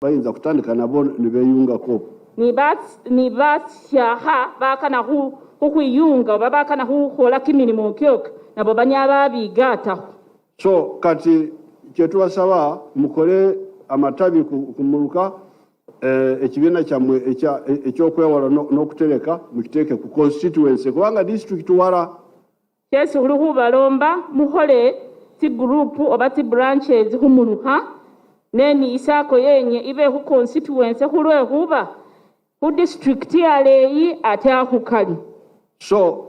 bayinza kutandika nabo nibeyungako ni basyaha bakana hukwiyunga oba bakana hukhola kimilimo kyoka nabo banyaba bigataho. So kati kyetubasaba mukole amatabi kumuluka ekibiina kyammwe ekyokwewala n'okutereka mukiteeke ku constituency kubanga district wala. Kyesi huli hubalomba muhole ti group oba ti branches humuluha neni isako yenye ibe hu constituency hulwe huba hu district yaleyi ate ahukali. So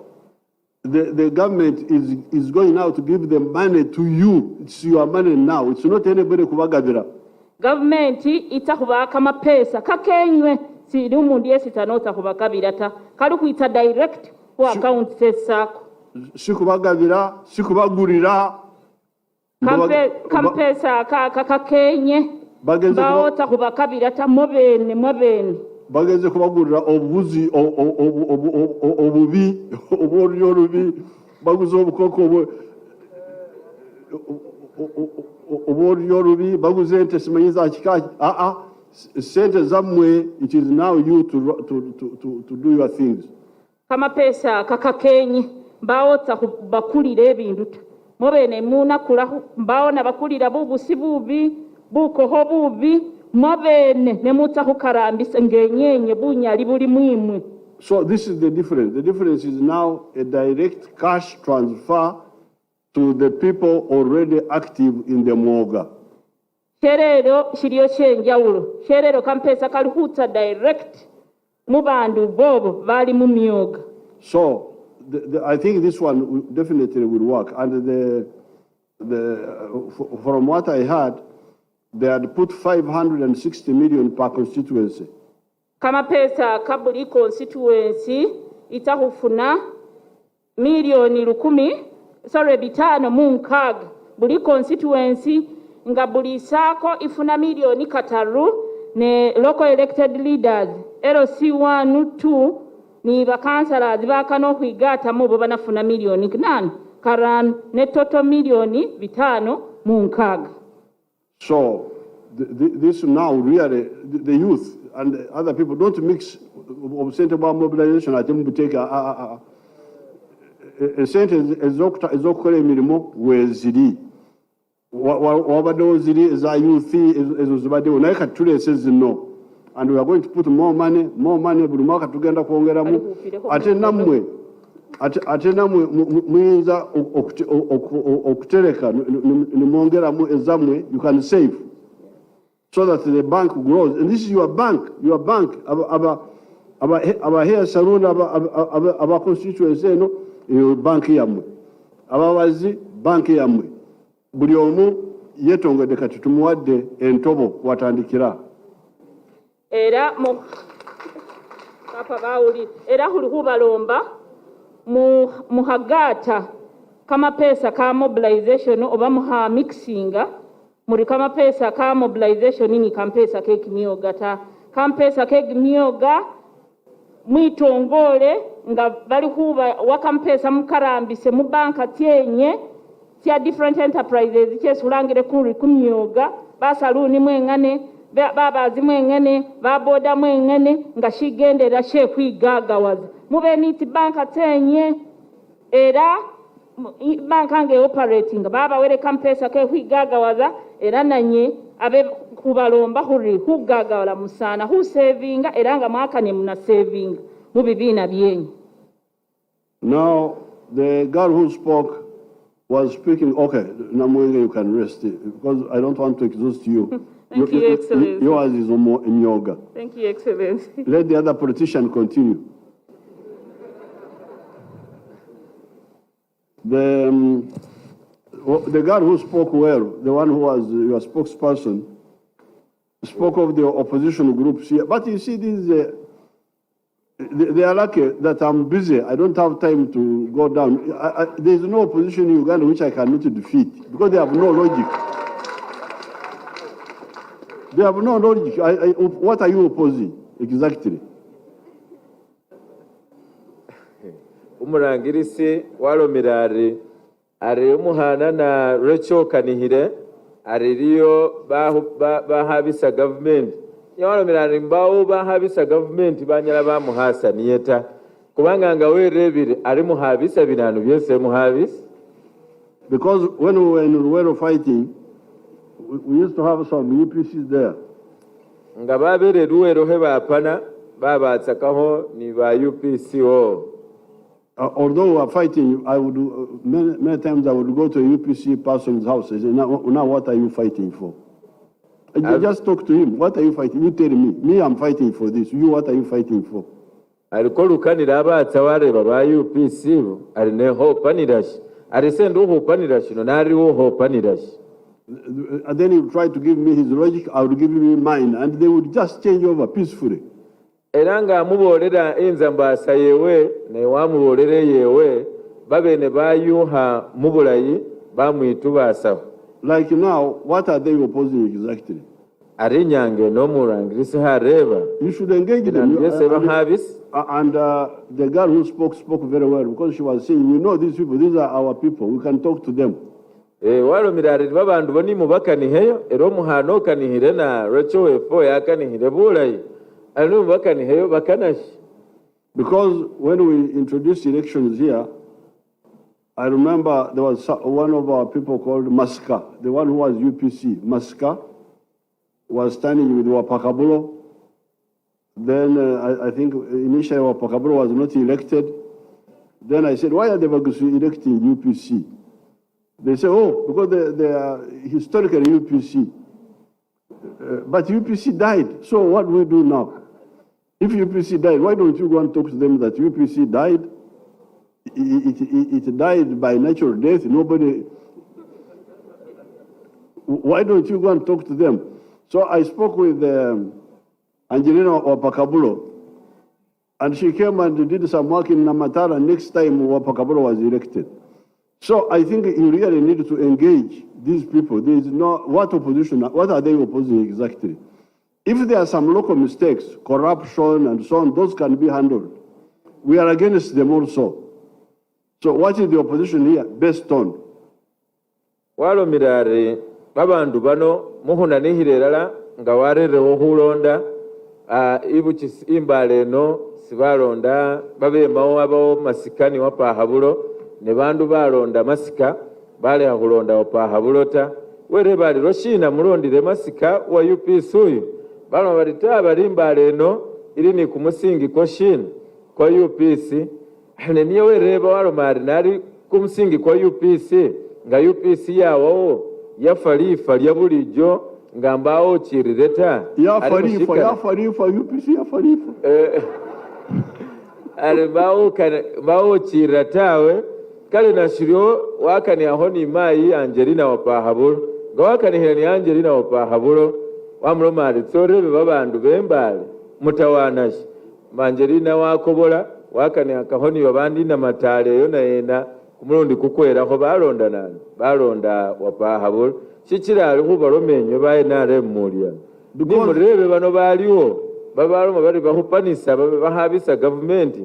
the government is going now to give the money to you. It's your money now. It's not anybody kubagabira. Government itahubaka mapesa kakenywe siri umuntu yesi tanota kubagabira ta kali kuita direct ku account sesako. Sikubagabira sikubagurira kampesa kakenye baota kubakabira ta mobene bageze kubagurira obuzi obubi obubi baguzo obukoko obubi baguze ente simanyiza kikaji sente zamwe. It is now you to do your things. Kama pesa kakakenye baota bakulira ebintu mobene muna kula baona bakulira bubusi bubi bukoho bubi mobene nemuta kukarambisa ngenyenye bunyali buli mwimwe. So this is the difference. The difference is now a direct cash transfer to the people already active in the mwoga. Sherero shiriyo chenjawulo sherero kampesa kali huta direct mubandu bobo bali mu myoga. So I think this one definitely will work. And from what I heard, they had put 560 million per constituency. Kama pesa kabuli constituency itahufuna milioni 5 munkaga buli constituency nga buli sako ifuna milioni 3 ne local elected leaders LC1 2 ni bakansala zibakano kwigata mu bo banafuna milioni 8 karan ne total milioni 5 munkaga. So this now really the youth and other people don't mix center mobilization at mubuteka center ezokukola emirimo weziri wabadde ziri za youth ezo zibaddewo naye kati tulese zino and we are going to put more money buli mwaka tugenda kwongeramu ate namwe muyinza okutereka nimwongeramu ezamwe you can save so that the bank grows. And this is your bank aba hair salon aba constituency no bank yamwe abawazi bank yamwe buli omu yetongedde kati tumuwadde entobo watandikira era mu papa bauli era huli hubalomba muhagata kama pesa ka mobilization oba muha mixinga muri kama pesa ka mobilization ni kampesa ke kimyoga ta kampesa ke kimyoga mwitongole nga bali huba wakampesa mukarambise mu banka tyenye tia different enterprises kyesulangire kuri kumyoga basaluni mwengane baba zimwengane baboda mwengane nga shigendera she kwigagawaza mube niti banka tenye era banka nge operating baba were kampesa ke kwigagawaza era nanye abe kubalomba huri hugagawala musana hu savinga era nga mwaka ne muna saving mu bibina byenyi. Now the girl who spoke was speaking. Okay, Namwenge, you can rest because I don't want to exhaust you. Thank you, Excellency. Yours is in yoga. Thank you, Excellency. Let the other politician continue. The guy who spoke well, the one who was your spokesperson, spoke of the opposition groups here. But you see, they are lucky that I'm busy. I don't have time to go down. There is no opposition in Uganda which I cannot defeat because they have no logic. They have no logic. What are you opposing exactly? Umurangirisi walo mirari ari umuhana na Recho Kanihire aririyo bahabisa government yawalomera mbawo bahabisa government banyala bamuhasa niyeta kubanga nga werebire ari muhabisa binanu byese muhabisa. Because when we were in Ruwero fighting, we used to have some UPCs there. Nga babere Ruwero he bapana babatsakaho ni ba UPC o. Although we were fighting, I would many times I would go to a UPC person's house and say, now what are you fighting for? I just talk to him. What are you fighting? You tell me. Me, I'm fighting for this. You, what are you fighting for? Alikolukanira abataware baba UPC aline hope nirashi. Arisendo hope nirashi no nari hope nirashi. And then he would try to give me his logic, I would give him mine, and they would just change over peacefully. Eranga mubolera enzambasa yewe ne wamubolere yewe babene bayuha mubulayi bamwitubasa. Like now, what are they opposing exactly? Arinyange no murangirisi hareba. You should engage them. And the girl who spoke very well, because she was saying, we know these people, these are our people, we can talk to them. Walo mirari babandu boni mubakani heyo ero muhano kanihire na recho efo yakanihire bulayi anu mubakani heyo bakanashi. Because when we introduced elections here, I remember there was one of our people called Maska, the one who was UPC. Maska was standing with Wapakabulo. Then I think initially Wapakabulo was not elected. Then I said, why are they electing UPC? They say, oh, because they are historically UPC. But UPC died, so what do we do now? If UPC died, why don't you go and talk to them that UPC died? It died by natural death. Nobody. Why don't you go and talk to them? So I spoke with Angelina Wapakabulo, and she came and did some work in Namatara. Next time Wapakabulo was elected. So I think you really need to engage these people. There is no what opposition. What are they opposing exactly? If there are some local mistakes, corruption and so on, those can be handled. We are against them also. So what is the opposition here based on? Walo mirare babandu bano muhuna nihirerala nga warerewo hulonda ibuchis Mbale no sibalonda babemawo abawo masikani wapahabulo ne bandu balonda masika bale hulonda wapahabulota were bali roshina mulondire masika wa UPC uyu bano balita bali Mbale no ili ni kumusingi kwa shina kwa UPC. Niyo wereba walo mari nari kumusingi kwa UPC nga UPC yawo yafalifa lya bulijo nga mbawo chirireta yafalifa UPC yafalifa ale bawo chiratawe kale nashiryo wakani aho ni mai Angelina Wapahabulo nga wakani heni Angelina Wapahabulo wamulo mari tsorebe babandu bembale mutawanashi Angelina wakobola wakani akahoni babandi na matale yo na yena kumurundi kukwera ko balonda nani balonda Wapahabulo chichirali kubalomenyo baye nare mulia nimurebe bano baliwo babaloma bali bahupanisa bahabisa government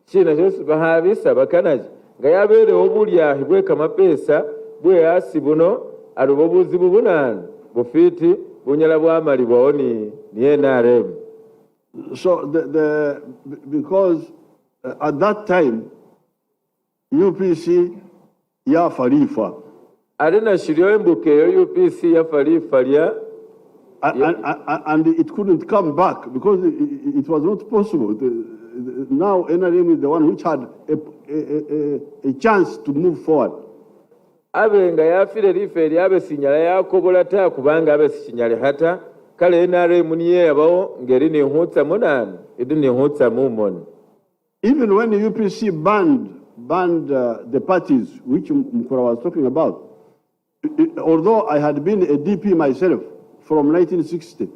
china cyose bahabisa bakanaje nga yabere obulya hibwe kamapesa bwe asibuno arubobuzi bubunana bufiti bunyala bwamali bwoni niye nare. So because at that time UPC ya falifa arena shiryo mbuke yo UPC ya falifa lya and it couldn't come back because it was not possible. Now NRM is the one which had a chance to move forward. Abenga yafire riferi abe sinyala yakobola ta kubanga abe sinyale hata kale NRM niye yabawo ngeri ni hutsa munana idini hutsa mumon. Even when the UPC banned the parties which Mkura was talking about, although I had been a DP myself from 1960,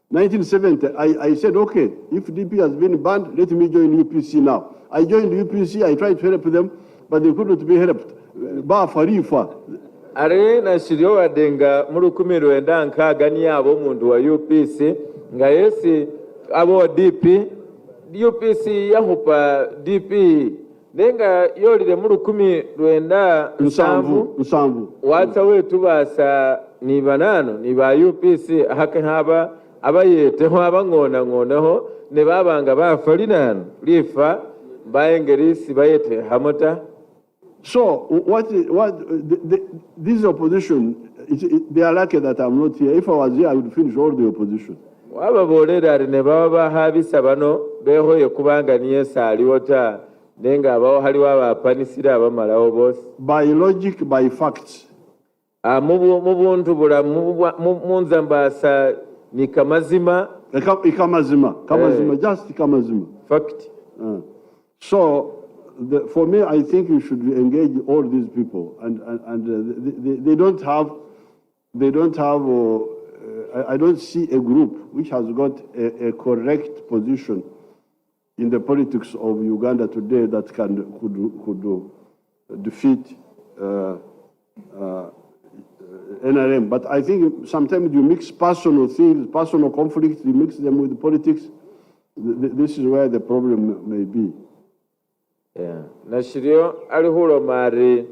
1970, I said, okay, if DP has been banned, let me join UPC now. I joined UPC, I tried to help them, but they couldn't be helped. Ba farifa. Are na shiryo wadenga murukumiro enda nkaga ni abo mundu wa UPC, nga yesi abo DP, UPC yahupa DP, nenga yolire murukumi rwenda nsambu, watsa wetu basa ni banano ni ba UPC hake haba abayeteho abangonaho ne babanga bafalinano lifa baengerisi bayete hamota. So this opposition, they are lucky that I'm not here. If I was here, I would finish all the opposition. Wababolera ari ne baba habisa bano behoye kubanga niye saliwota nenga abaho haliwo abapanisira abamalawo bose. By logic, by facts. Mubuntu bula munzambasa ni kamazima. Kamazima, just kamazima. Fact. So, for me, I think you should engage all these people, and they don't have. I don't see a group which has got a correct position in the politics of Uganda today that could defeat NRM. But I think sometimes you mix personal things, personal conflicts, you mix them with politics. This is where the problem may be. Yeah. Nashirio alihulo mari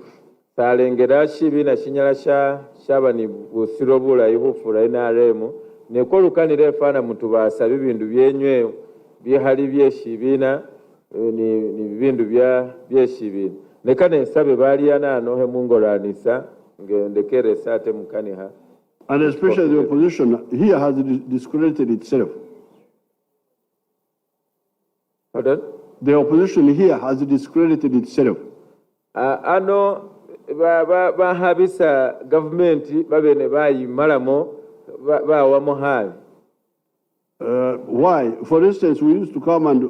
salengera shibi na shinyala shaba ni busirobula ihufura NRM nekolukanire fana mutubasa bibindu byenywe bihali byeshibina ni bibindu byeshibina nekane nsabe bali anano he mungolanisa ngendekere sate mukaniha. And especially the opposition here has discredited itself. Pardon? The opposition here has discredited itself. Ano habisa government babene bayimalamo bawamo hali. Why? For instance, we used to come and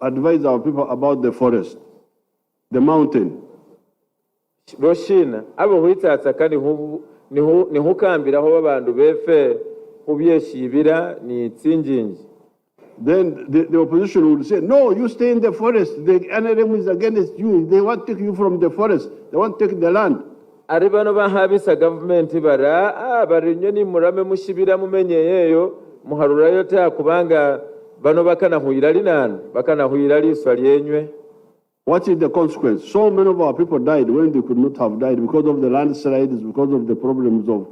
advise our people about the forest, the mountain. Roshina abo huitsatsa kandi ni hukambira ho babandu befe hubyeshibira ni tsinjinji. Then the opposition would say, no, you stay in the forest. The NRM is against you. They want to take you from the forest. They want to take the land. Aribano bahabisa government bara barinyo ni murame mushibira mumenye yeyo muharura yote kubanga bano bakana huirali nan bakana huirali swalyenywe. What is the consequence? So many of our people died when they could not have died because of the landslides, because of the problems of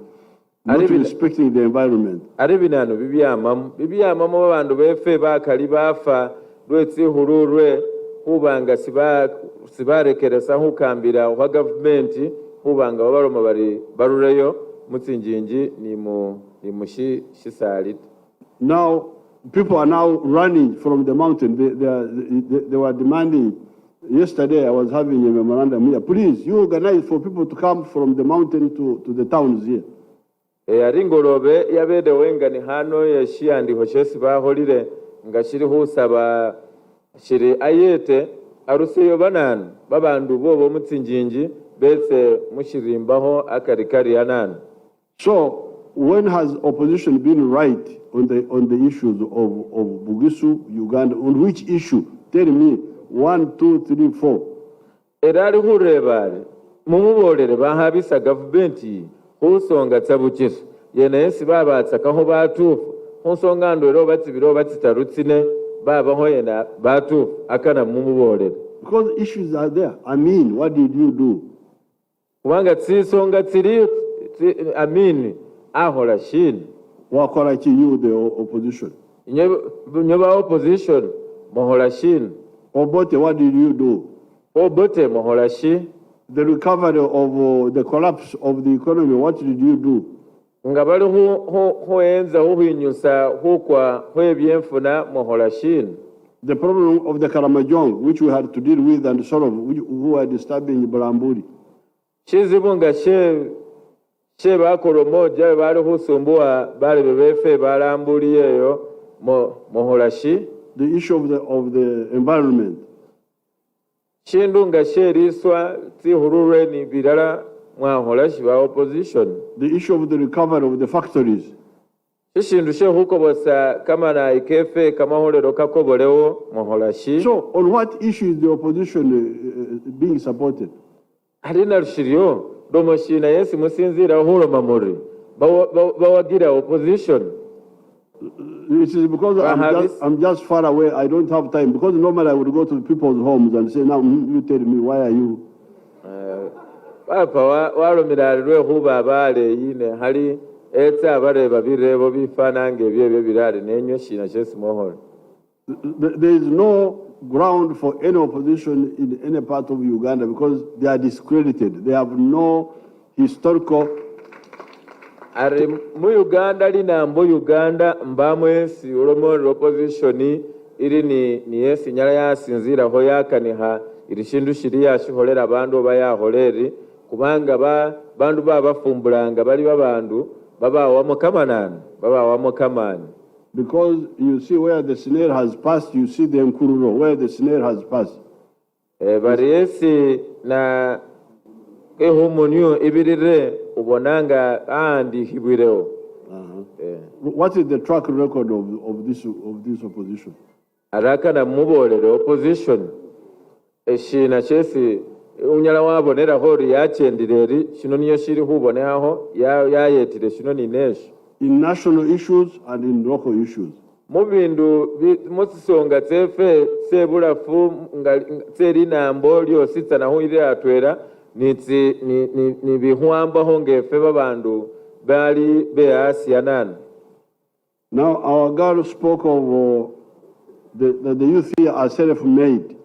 not respecting the environment. Aribinano bibyamamo babandu befe bakali bafa lwetsi hururwe hubanga sibarekeresa hukambira wa government hubanga babaroma bari barureyo mutsinjinji ni mushi shisali. Now people are now running from the mountain. They were demanding. Yesterday I was having a memorandum here. Please, you organize for people to come from the mountain to the towns here. Aringorobe yabede wenga ni hano yashiyandi hoshesi baholire ngashiri husaba shiri ayete aruseyo banana babandu bobo mutsinjinji bese mushirimbaho akarikari yanana. So when has opposition been right on the issues of Bugisu, Uganda? On which issue? Tell me 1, 2, 3, 4. Erari hurebare mumubolere bahabisa government husonga tsabukiso yena yesi babatsa kaho batufu husonga ndoro batsibiro batsitarutsine babaho yena batufu akana mumubolere. Because issues are there. I mean, what did you do? Wanga tsisonga tsiri ahola shin. Wakora ki you the opposition. Nyoba opposition mohola shin. Obote, what did you do? Obote mohola shin. The recovery of the collapse of the economy, what did you do? Ngabali huenza huhinyusa hukwa huebienfuna mohola shin. The problem of the Karamajong, which we had to deal with and solve, who were disturbing Bulamburi. Shizibunga she bakoromo jabe bali husumbua bali bebefe balambuli yeyo mohola shi. The issue of the environment. Shindunga sheriswa tihurure ni birala mwahola shiba opposition. The issue of the recovery of the factories. Shishindu she hukobosa kama na ikefe kama holero kakobolewo mwahola shi. So on what issue is the opposition being supported? Harina rushirio domo shina yesi musinzira hulo mamuri bawagira opposition. It is because I'm just far away. I don't have time. Because normally I would go to people's homes and say, now you tell me, why are you? papa walumira lwe huba abale yine hali etsa abareba birebo bifanange byebyo birali nenyo shina kyesimoholo. There is no ground for any opposition in any part of Uganda because they are discredited. They have no historical. Ari mu Uganda linambo Uganda mbamwesi ulomo opposition iri ni yesi nyala yasinzira ho yakaniha irishindu shiri yashiholera abantu bayaholeri kubanga bandu babafumbulanga bali babandu babawamo kamani. Because you see where the snare has passed, you see the Nkururo, where the snare has passed. Bari yesi na ehomonyo ibirire ubonanga andi hibwireo. What is the track record of this opposition? Araka na mubolere opposition eshina chesi unyala wabonera hori yachendireri shino niyo shiri huboneaho yayetire shino ni nesho. In national issues and in local issues. Mubindu musisonga tsefe sebulafu tseri nambo lyositsa naho iri atwera ni bihwambaho ngefe babandu bali beasianana. Now our girl spoke of the youth here are self-made.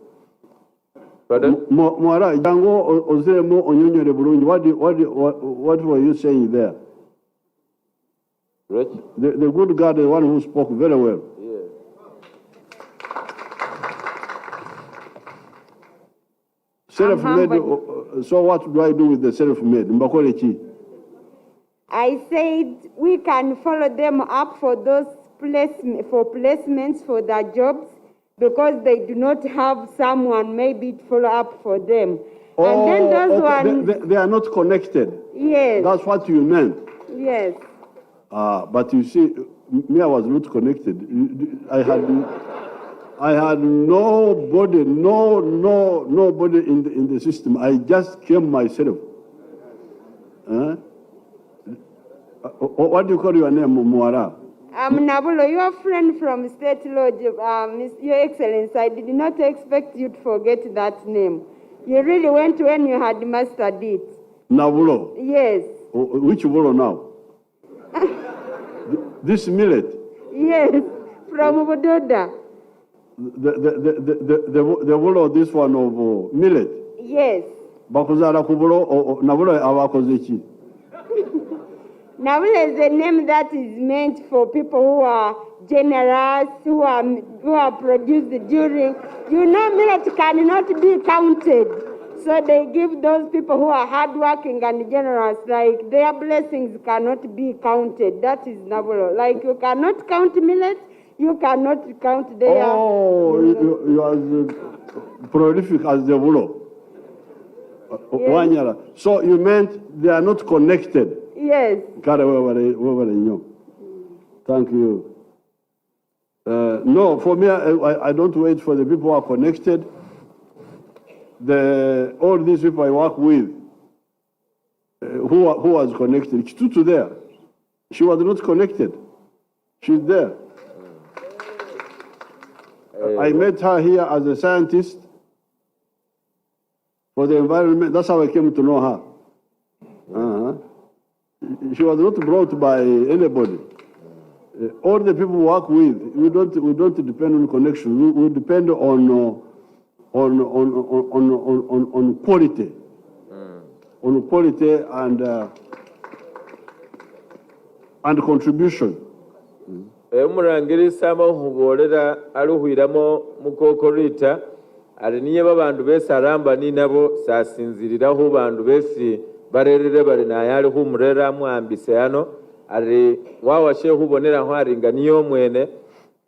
Mwara jango oziremo onyonyore bulungi. What were you saying there? Rich? The good God, the one who spoke very well. Yes. Self-made. So what do I do with the self-made? I said we can follow them up for those placements for their jobs because they do not have someone maybe to follow up for them. And then those ones... They are not connected. Yes. That's what you meant. Yes. But you see, me, I was not connected. I had nobody, nobody in the system. I just came myself. What do you call your name, Muara? I'm Nabulo, your friend from State Lodge, Your Excellency. I did not expect you to forget that name. You really went when you had mastered it. Nabulo? Yes. Which Bulo now? This millet? Yes, from Budoda. The Bulo, this one of millet? Yes. Bakuzara Kubulo, Nabulo Awakozechi. Nabulo is a name that is meant for people who are generous, who are produced during... You know, millet cannot be counted. So they give those people who are hardworking and generous, like their blessings cannot be counted. That is Nabulo. Like you cannot count millet, you cannot count their... Oh, you are as prolific as the Bulo. Yes. So you meant they are not connected? Yes. Thank you. No, for me, I don't wait for the people who are connected. All these people I work with, who was connected, Kitutu there. She was not connected. She's there. I met her here as a scientist for the environment. That's how I came to know her. She was not brought by anybody. All the people we work with, we don't depend on connection. We depend on quality, on quality and contribution. Umurangiri sama hubolera aluhiramo mukokorita aliniye babandu bese aramba ni nabo sasinziriraho bandu bese barerere bari nayali humurera mwambise hano ari wawashe hubonera ho aringa niyo mwene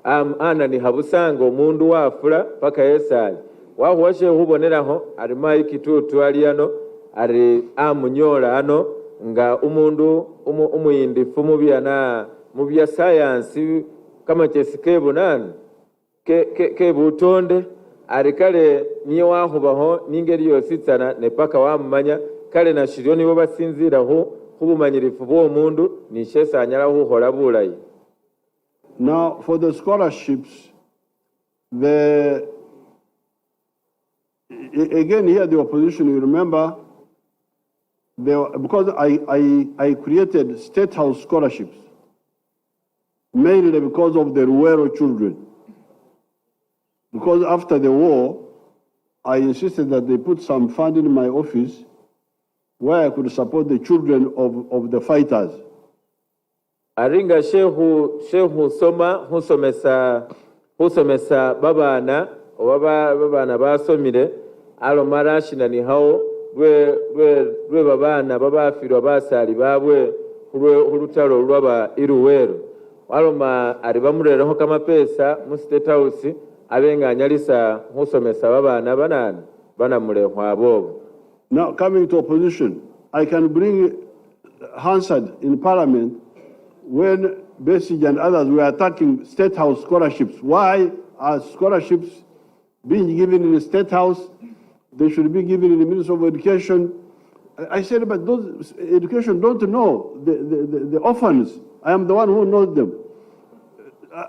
ana ni habusanga omundu wafula paka yesali wawashe huboneraho ari mai kitutu ali hano ari amunyola hano nga umundu umuyindifu mubyana mubya science kama chesikebo nani ke butonde ari kale niyo wahubaho ningeri yositsana ne paka wamanya kale na shiryo nibo basinziraho hubumanyirifu bwo mundu ni shesa anyala huhola bulayi. Now for the scholarships, again here the opposition, you remember because I created State House scholarships, mainly because of the Ruero children. Because after the war, I insisted that they put some fund in my office where I could support the children of the fighters. Aringa shehu soma husomesa babana babana basomire alo marashina ni hao lwe babana babafirwa basali babwe hulutalo lwaba iruwero waloma alibamuleraho kama pesa mu State House abenga anyalisa husomesa babana banamulehwa abobo. Now coming to opposition, I can bring Hansard in Parliament when Besige and others were attacking State House scholarships. Why are scholarships being given in the State House? They should be given in the Ministry of Education. I said, but those education don't know the orphans. I am the one who knows them.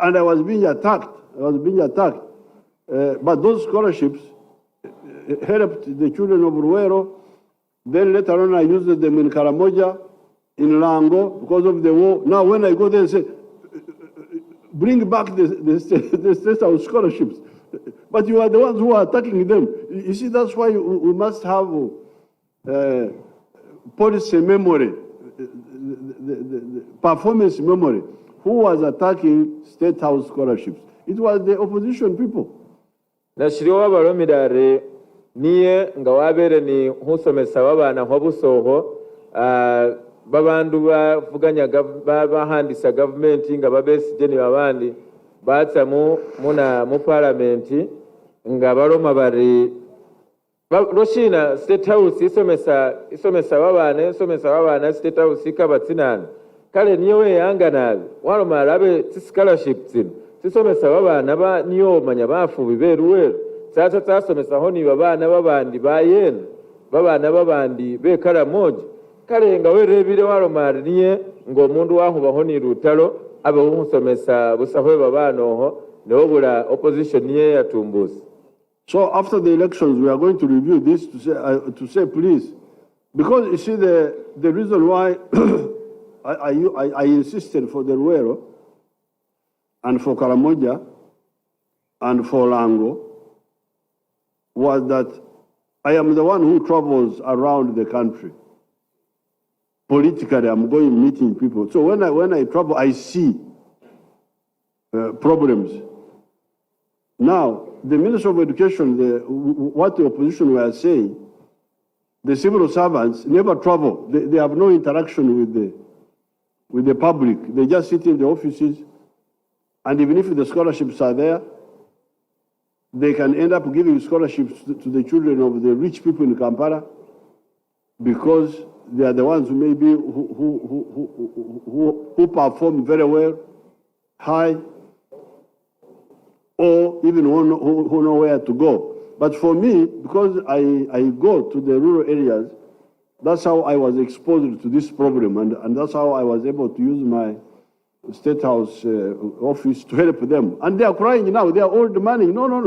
And I was being attacked. But those scholarships helped the children of Ruero. Then later on, I used them in Karamoja, in Lango, because of the war. Now, when I go there and say, bring back the State House scholarships, but you are the ones who are attacking them. You see, that's why we must have policy memory, the performance memory. Who was attacking State House scholarships? It was the opposition people. Nashiriwa baromidare niye ngawabere ni husomesa babana hobusoho babandu bavuganya bahandisa government nga babesije ni babandi batsa mu parliament nga baroma bari roshina State House isomesa babana State House kabatsinana kale niyo yanga nabi waloma arabe scholarship zino sisomesa babana ba niyo manya bafu biberuwe sasa tasomesa honi babana babandi bayena babana babandi bekara moja kale nga werebire waloma niye ngo mundu wahu bahoni rutalo abe umusomesa busahwe babana ho nobula opposition niye yatumbusa. So after the elections, we are going to review this to say please, because you see the reason why I insisted for the Ruero and for Karamoja and for Lango was that I am the one who travels around the country. Politically, I'm going meeting people. So when I travel, I see problems. Now, the Minister of Education, what the opposition were saying, the civil servants never travel. They have no interaction with the public. They just sit in the offices, and even if the scholarships are there, they can end up giving scholarships to the children of the rich people in Kampala because they are the ones who maybe who perform very well, high, or even who know where to go. But for me, because I go to the rural areas, that's how I was exposed to this problem, and that's how I was able to use my State House office to help them. And they are crying now, they are all demanding, no,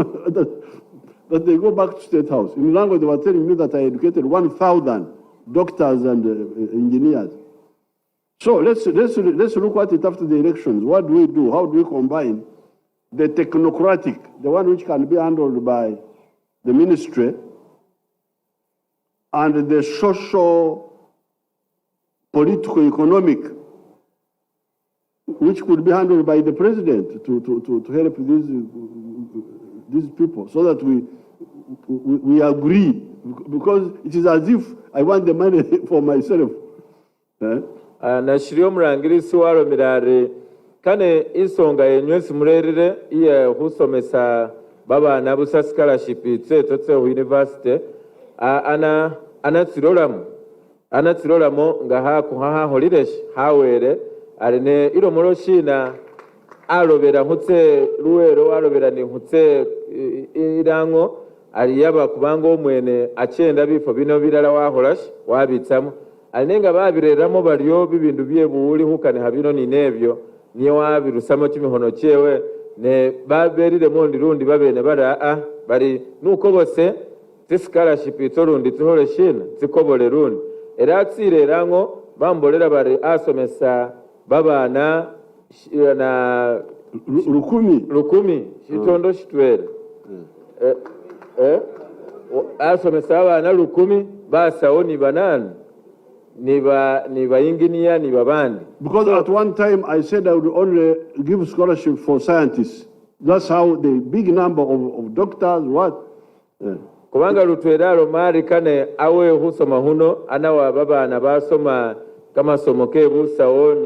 that they go back to State House. In Lango, they were telling me that I educated 1,000 doctors and engineers. So let's look at it after the elections. What do we do? How do we combine the technocratic, the one which can be handled by the ministry, and the social, political, economic, which could be handled by the president to help these people, so that we agree, because it is as if I want the money for myself. Nashiriyo murangirisi waro mirare kane isonga yenywesi murerere iye husomesa babana busa scholarship tse university anatsirolamo nga haholiresh hawere arine iro moroshina alobera nkutse Ruwero alobera ni nkutse irango aliyaba kubanga omwene achenda bifo bino birala waholash wabitsamo alinga babireramo baliyo bibindu byebuuli hukane habino ninebyo niyo wabirusamo kimihono cyewe ne baberire mondi rundi babene bari nuko bose scholarship itorundi tihole shina zikobole rundi era aksire erango bambolera bari asomesa babana na lukumi shitondo shitwera asomesa abana lukumi basawo ni banani ni ba engineer ni babandi. Because at one time I said I would only give scholarship for scientists. That's how the big number of doctors, what? Kubanga lutweralo mari kane awe husoma huno anawa baba na basoma kama somoke busawo ni